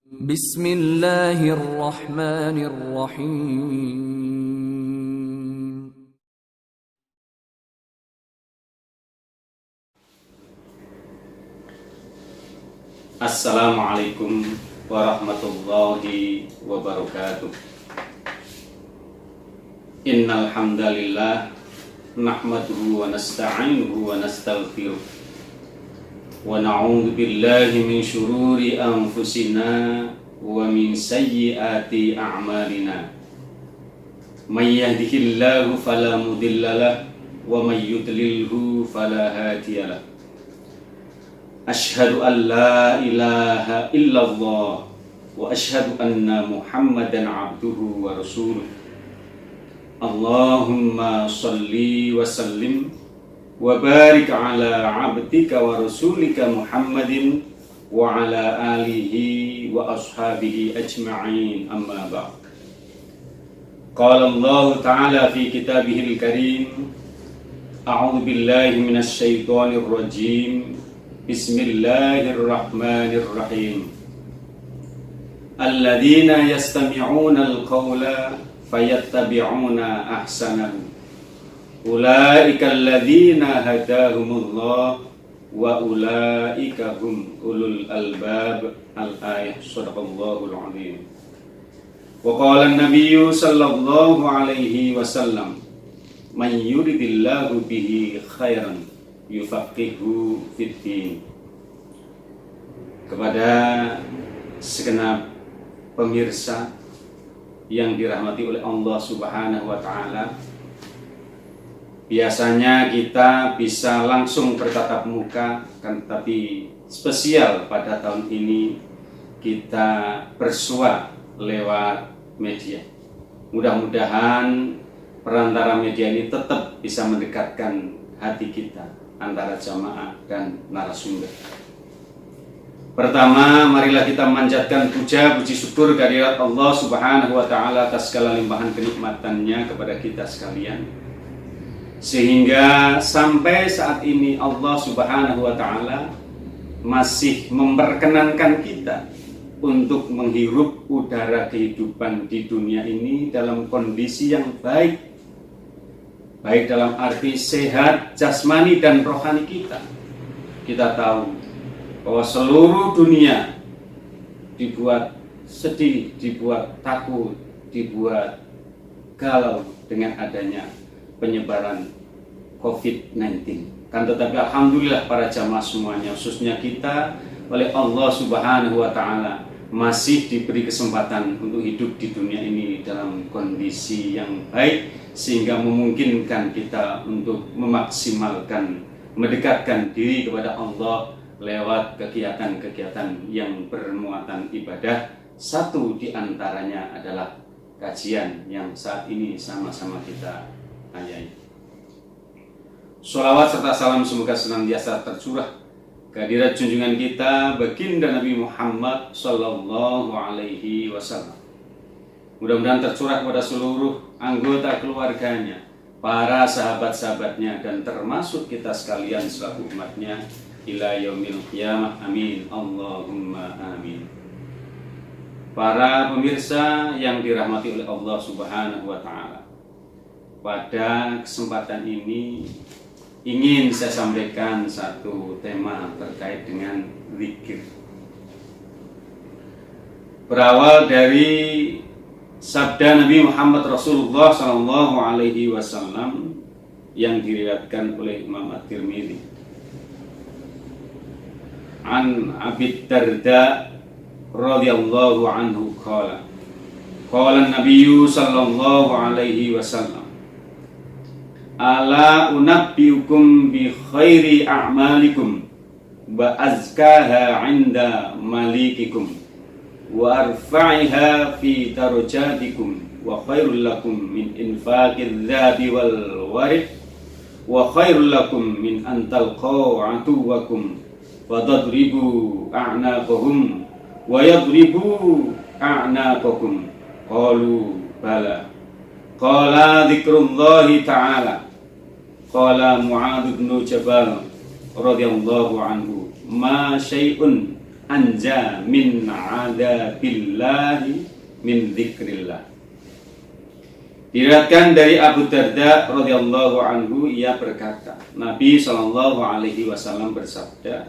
Bismillahirrahmanirrahim. Assalamualaikum warahmatullahi wabarakatuh. Innal hamdalillah nahmaduhu wa nasta'inuhu wa nastaghfiruh wa na'udzu billahi min shururi anfusina wa min sayyiati a'malina. May yahdihillahu fala mudhillalah wa may yudlilhu fala hadiyalah. Ashhadu an la ilaha illallah wa ashhadu anna Muhammadan abduhu wa rasuluh. Allahumma salli wa sallim wa barik ala abdika wa rasulika Muhammadin wa ala alihi wa ashabihi ajma'in, amma ba'd. Qala Allah ta'ala fi kitabihil karim, a'udzu billahi minasy syaithanir rajim. Bismillahirrahmanirrahim. Alladzina yastami'una al-qawla fayattabi'una ahsanahu. Ulaika alladzina hadahumullah wa ulaika hum ulul albab. Al-ayah. Shadaqallahul azim. Wa qala an-nabiyyu sallallahu alaihi wasallam, man yuridillahu bihi khairan yufaqihu fiddin. Kepada segenap pemirsa yang dirahmati oleh Allah Subhanahu wa taala, biasanya kita bisa langsung bertatap muka, kan, tapi spesial pada tahun ini kita bersua lewat media. Mudah-mudahan perantara media ini tetap bisa mendekatkan hati kita antara jamaah dan narasumber. Pertama, marilah kita memanjatkan puja puji syukur kehadirat Allah Subhanahu wa taala atas segala limpahan kenikmatannya kepada kita sekalian, sehingga sampai saat ini Allah Subhanahu wa taala masih memperkenankan kita untuk menghirup udara kehidupan di dunia ini dalam kondisi yang baik dalam arti sehat jasmani dan rohani kita. Kita tahu bahwa seluruh dunia dibuat sedih, dibuat takut, dibuat galau dengan adanya penyebaran COVID-19. Kan tetapi alhamdulillah para jamaah semuanya, khususnya kita, oleh Allah Subhanahu wa taala masih diberi kesempatan untuk hidup di dunia ini dalam kondisi yang baik, sehingga memungkinkan kita untuk memaksimalkan, mendekatkan diri kepada Allah lewat kegiatan-kegiatan yang bermuatan ibadah. Satu di antaranya adalah kajian yang saat ini sama-sama kita hayai. Sholawat serta salam semoga senantiasa tercurah kehadirat junjungan kita baginda Nabi Muhammad sallallahu alaihi wasallam. Mudah-mudahan tercurah kepada seluruh anggota keluarganya, para sahabat-sahabatnya, dan termasuk kita sekalian selaku umatnya ila yaumil qiyamah. Amin. Allahumma amin. Para pemirsa yang dirahmati oleh Allah Subhanahu wa taala, pada kesempatan ini ingin saya sampaikan satu tema terkait dengan zikir. Berawal dari sabda Nabi Muhammad Rasulullah sallallahu alaihi wasallam yang diriwayatkan oleh Imam At-Tirmidzi. An Abi Darda radhiyallahu anhu qala an-nabiyyu sallallahu alaihi wasallam, ala unabbiukum bi khairi a'malikum wa azkaha 'inda malikikum wa arfa'iha fi darajatikum wa khairul lakum min infaqidz dzahabi wal warith wa khairul lakum min an talqaw 'aduwakum wa tadribu a'naqahum wa yadribu a'naqakum. Qalu bala. Qala dzikrullahi ta'ala. Qala Mu'adz bin Jabal radhiyallahu anhu, ma syai'un anja min adabillahi min dzikrillah. Diriwayatkan dari Abu Darda radhiyallahu anhu, ia berkata, Nabi Shallallahu alaihi wasallam bersabda,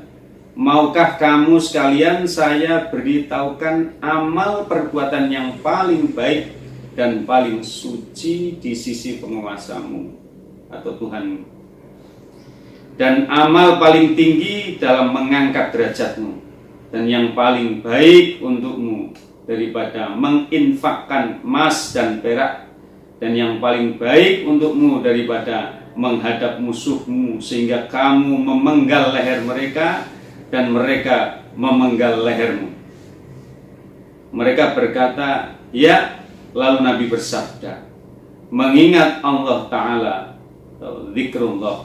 maukah kamu sekalian saya beritahukan amal perbuatan yang paling baik dan paling suci di sisi penguasamu atau Tuhanmu, dan amal paling tinggi dalam mengangkat derajatmu, dan yang paling baik untukmu daripada menginfakkan emas dan perak, dan yang paling baik untukmu daripada menghadap musuhmu sehingga kamu memenggal leher mereka dan mereka memenggal lehermu. Mereka berkata, ya. Lalu Nabi bersabda, mengingat Allah Ta'ala, zikrullah.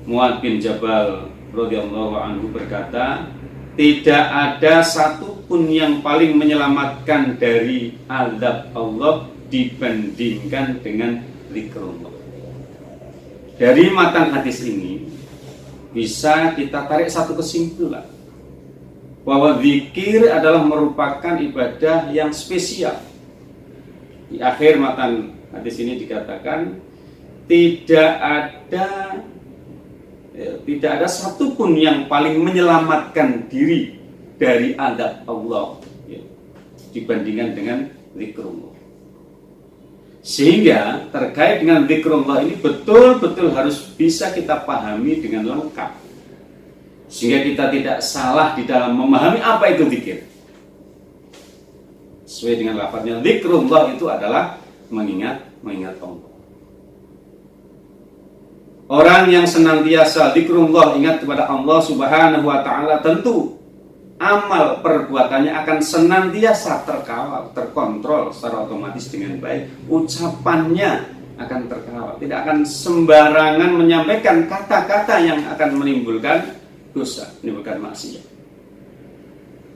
Mu'adz bin Jabal radhiyallahu anhu berkata, tidak ada satupun yang paling menyelamatkan dari azab Allah dibandingkan dengan zikrullah. Dari matan hadis ini bisa kita tarik satu kesimpulan, bahwa zikir adalah merupakan ibadah yang spesial. Di akhir matan hadis ini dikatakan tidak ada satupun yang paling menyelamatkan diri dari azab Allah dibandingkan dengan zikrullah. Sehingga terkait dengan zikrullah ini betul-betul harus bisa kita pahami dengan lengkap, sehingga kita tidak salah di dalam memahami apa itu zikir. Sesuai dengan lafadznya, zikrullah itu adalah mengingat Allah. Orang yang senantiasa zikrullah, ingat kepada Allah Subhanahu wa Ta'ala, tentu amal perbuatannya akan senantiasa terkawal, terkontrol secara otomatis dengan baik. Ucapannya akan terkawal, tidak akan sembarangan menyampaikan kata-kata yang akan menimbulkan dosa, menimbulkan maksiat.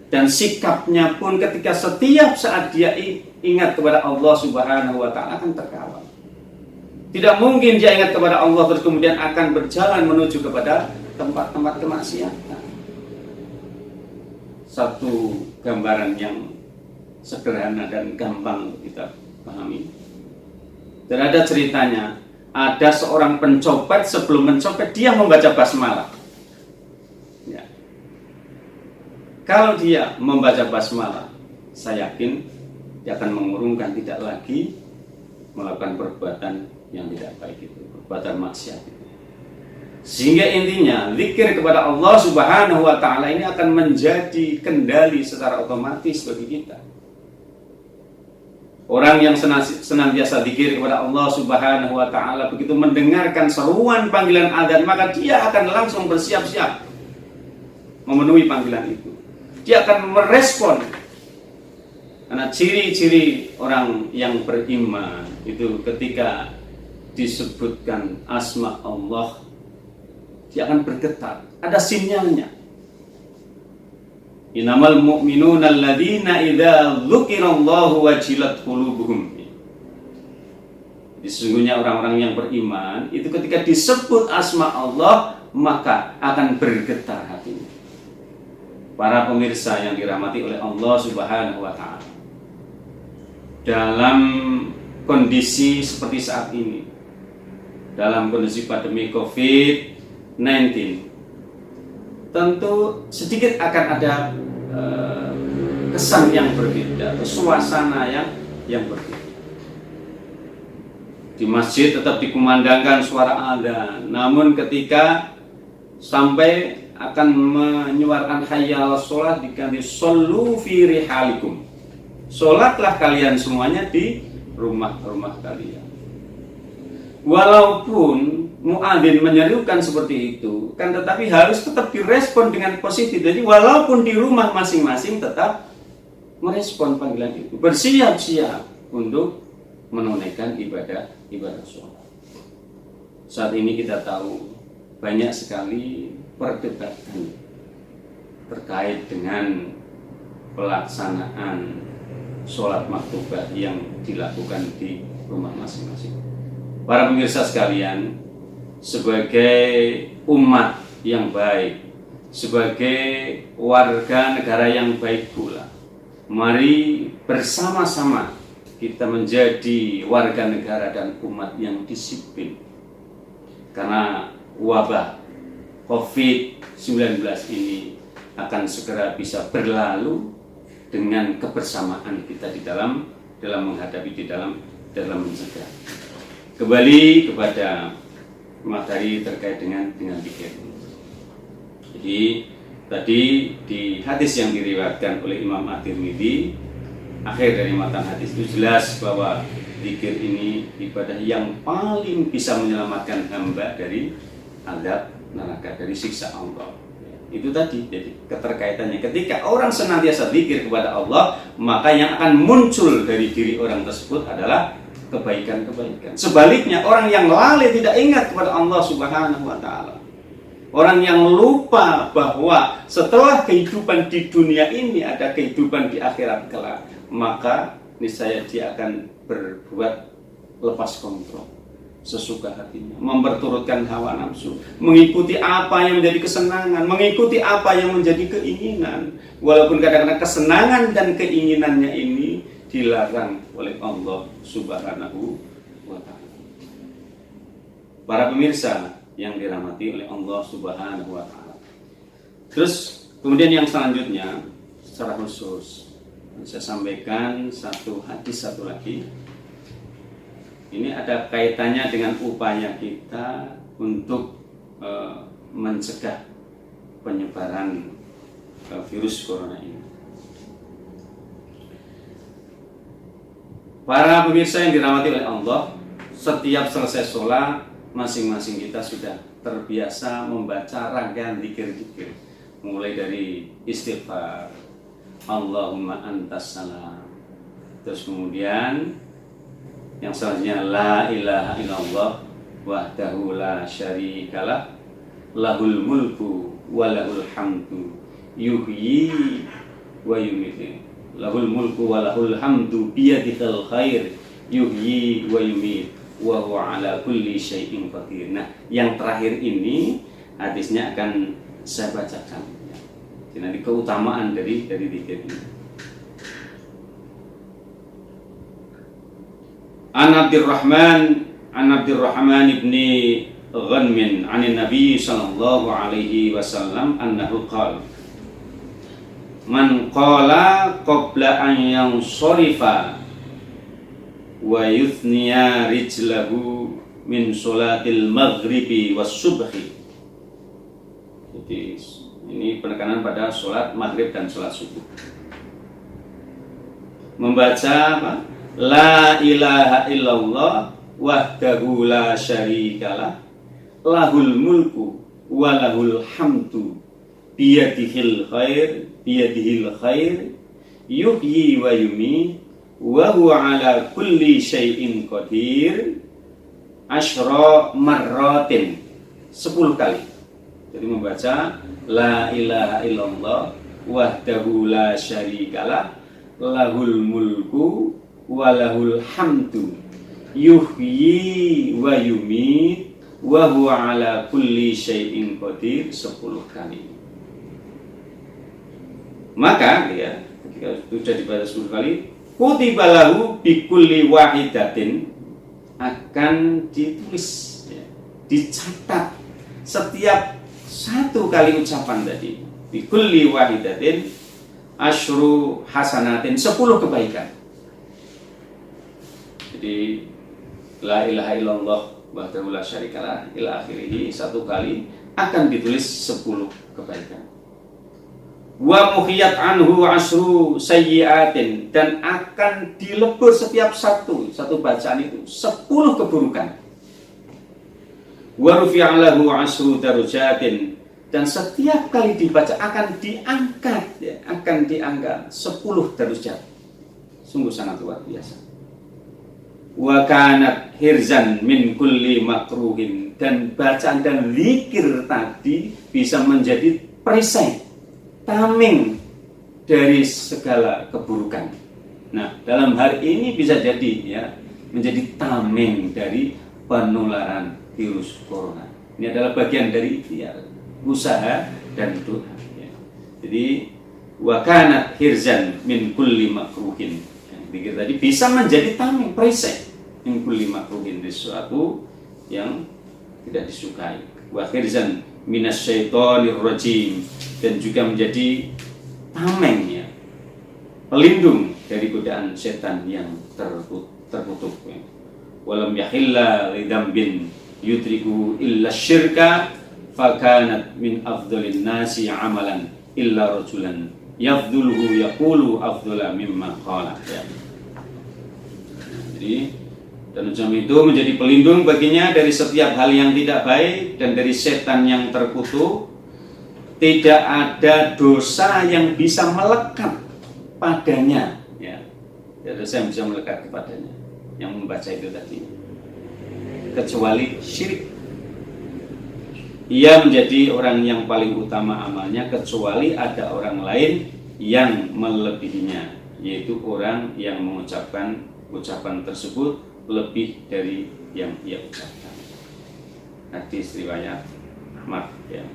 Dan sikapnya pun ketika setiap saat dia ingat kepada Allah Subhanahu wa Ta'ala akan terkawal. Tidak mungkin dia ingat kepada Allah terus kemudian akan berjalan menuju kepada tempat-tempat kemaksiatan. Satu gambaran yang sederhana dan gampang untuk kita pahami. Dan ada ceritanya, ada seorang pencopet, sebelum mencopet dia membaca basmalah. Ya. Kalau dia membaca basmalah, saya yakin dia akan mengurungkan, tidak lagi melakukan perbuatan yang tidak baik itu, perbuatan maksiat itu. Sehingga intinya zikir kepada Allah Subhanahu wa Ta'ala ini akan menjadi kendali secara otomatis bagi kita. Orang yang senantiasa zikir kepada Allah Subhanahu wa Ta'ala, begitu mendengarkan seruan panggilan adzan, maka dia akan langsung bersiap-siap memenuhi panggilan itu. Dia akan merespon. Karena ciri-ciri orang yang beriman itu ketika disebutkan asma Allah, dia akan bergetar, ada sinyalnya. Innamal mu'minuna alladzina idza dzukirallahu wajilat qulubuhum. Sesungguhnya orang-orang yang beriman itu ketika disebut asma Allah maka akan bergetar hatinya. Para pemirsa yang dirahmati oleh Allah Subhanahu wa Ta'ala, dalam kondisi seperti saat ini, dalam kondisi pandemi COVID-19, tentu sedikit akan ada kesan yang berbeda, suasana yang berbeda. Di masjid tetap dikumandangkan suara adzan, namun ketika sampai akan menyuarakan hayya 'alas shalah diganti shollu fi rihalikum. Salatlah kalian semuanya di rumah-rumah kalian. Walaupun muadzin menyerukan seperti itu, kan tetapi harus tetap direspon dengan positif. Jadi walaupun di rumah masing-masing tetap merespon panggilan itu, bersiap-siap untuk menunaikan ibadah sholat. Saat ini kita tahu banyak sekali perdebatan terkait dengan pelaksanaan sholat maktubah yang dilakukan di rumah masing-masing. Para pemirsa sekalian, sebagai umat yang baik, sebagai warga negara yang baik pula, mari bersama-sama kita menjadi warga negara dan umat yang disiplin. Karena wabah COVID-19 ini akan segera bisa berlalu dengan kebersamaan kita di dalam menghadapi, di dalam mencegah. Kembali kepada materi terkait dengan zikir. Jadi tadi di hadis yang diriwayatkan oleh Imam At-Tirmidzi, akhir dari matan hadis itu jelas bahwa zikir ini ibadah yang paling bisa menyelamatkan hamba dari azab neraka, dari siksa Allah. Itu tadi, jadi keterkaitannya. Ketika orang senantiasa zikir kepada Allah, maka yang akan muncul dari diri orang tersebut adalah kebaikan-kebaikan. Sebaliknya, orang yang lalai tidak ingat kepada Allah Subhanahu wa Ta'ala, orang yang lupa bahwa setelah kehidupan di dunia ini ada kehidupan di akhirat kelak, maka niscaya dia akan berbuat lepas kontrol, sesuka hatinya, memperturutkan hawa nafsu, mengikuti apa yang menjadi kesenangan, mengikuti apa yang menjadi keinginan, walaupun kadang-kadang kesenangan dan keinginannya ini dilarang oleh Allah Subhanahu wa Ta'ala. Para pemirsa yang dirahmati oleh Allah Subhanahu wa Ta'ala. Terus kemudian yang selanjutnya secara khusus saya sampaikan satu hadis satu lagi. Ini ada kaitannya dengan upaya kita untuk mencegah penyebaran virus corona ini. Para pemirsa yang dirahmati oleh Allah, setiap selesai sholat, masing-masing kita sudah terbiasa membaca rangkaian zikir-zikir, mulai dari istighfar, Allahumma antas salam, terus kemudian yang selanjutnya la ilaha illallah wahdahu la syarikalah lahul mulku wa lahul hamdu yuhyi wa yumiitu, lahul mulku wa lahul hamdu biyadihil khair yuhyi wa yumiitu wa huwa ala kulli syai'in qadir. Nah, yang terakhir ini hadisnya akan saya bacakan. Jadi nanti keutamaan dari zikir ini. An Abdurrahman ibni Ghanmin anin Nabi sallallahu alaihi wasallam annahu qala man qala qabla an yansarifa wa yuthniya rijlahu min sholatil maghribi was subhi. Jadi ini penekanan pada sholat maghrib dan sholat subuh. Membaca apa? La ilaha illallah wahdahu la syarikalah lahul mulku wa lahul hamdu biyadihil khair yuhyi wa yumiitu wa huwa ala kulli syai'in qadir asyra marratin, 10 kali. Jadi membaca la ilaha illallah wahdahu la syarikalah lahul mulku wa lahul hamdu yuhyi wa yumiitu wa huwa ala kulli syai'in qadir, 10 kali. Maka ya, ketika sudah dibaca 10 kali, kutiba lahu bikulli wahidatin, akan ditulis ya, dicatat setiap 1 kali ucapan tadi, bikulli wahidatin asyru hasanatin, 10 kebaikan. Jadi la ilaha illallah wahdahu la syarikalah ila akhirih, 1 kali akan ditulis 10 kebaikan. Wa muhiyat anhu asyru sayyiatin, dan akan dilebur setiap satu bacaan itu 10 keburukan. Wa rufi'a lahu asyru darajatin, dan setiap kali dibaca akan diangkat ya, akan diangkat 10 derajat. Sungguh sangat luar biasa. Wa kanat hirzan min kulli makruhin, dan bacaan dan zikir tadi bisa menjadi perisai, tameng dari segala keburukan. Nah, dalam hari ini bisa jadi ya, menjadi tameng dari penularan virus corona. Ini adalah bagian dari ikhtiar, usaha dan doa. Ya. Jadi wa kanat hirzan min kulli makruhin. Zikir tadi bisa menjadi tameng, perisai min kulli makruhin, dari sesuatu yang tidak disukai. Wa hirzan minasyaitonir rajim, dan juga menjadi tameng, ya, pelindung dari godaan setan yang terkutuk. Ya. Walam yahilla lidambin yudriku illa syirka fakanat min afdhalin nasi amalan illa rajulan yafdhuluhu yaqulu afdhala mimma qala. Ya. Jadi dan ucapan itu menjadi pelindung baginya dari setiap hal yang tidak baik dan dari setan yang terkutuk. Tidak ada dosa yang bisa melekat padanya, ya. Tidak ada dosa yang bisa melekat kepadanya yang membaca itu tadi, kecuali syirik. Ia menjadi orang yang paling utama amalnya kecuali ada orang lain yang melebihinya, yaitu orang yang mengucapkan ucapan tersebut lebih dari yang ia ucapkan. Hadis riwayat Ahmad, ya.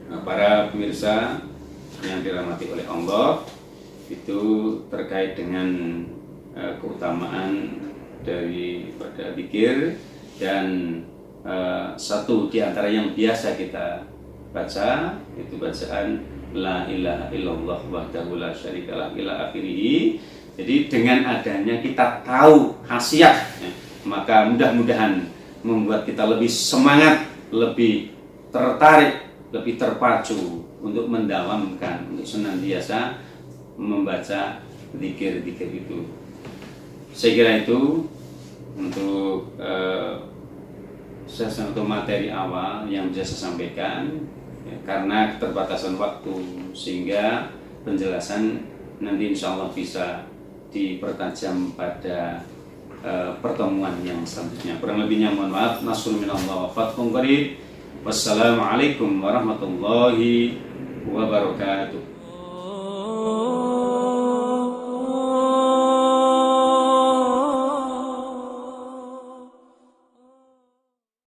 Nah, para pemirsa yang dirahmati oleh Allah, itu terkait dengan keutamaan daripada zikir, dan satu di antara yang biasa kita baca itu bacaan la ilaha illallah wahdahu la syarikalah ila akhirih. Jadi dengan adanya kita tahu khasiat, ya, maka mudah-mudahan membuat kita lebih semangat, lebih tertarik, lebih terpacu untuk mendalamkan, untuk senantiasa membaca zikir-zikir itu. Saya kira itu untuk sesuatu materi awal yang bisa saya sampaikan, ya, karena keterbatasan waktu, sehingga penjelasan nanti insya Allah bisa dipertajam pada pertemuan yang selanjutnya. Kurang lebihnya mohon maaf. Nasrul minallah wa fathun qarib. Wassalamualaikum warahmatullahi wabarakatuh.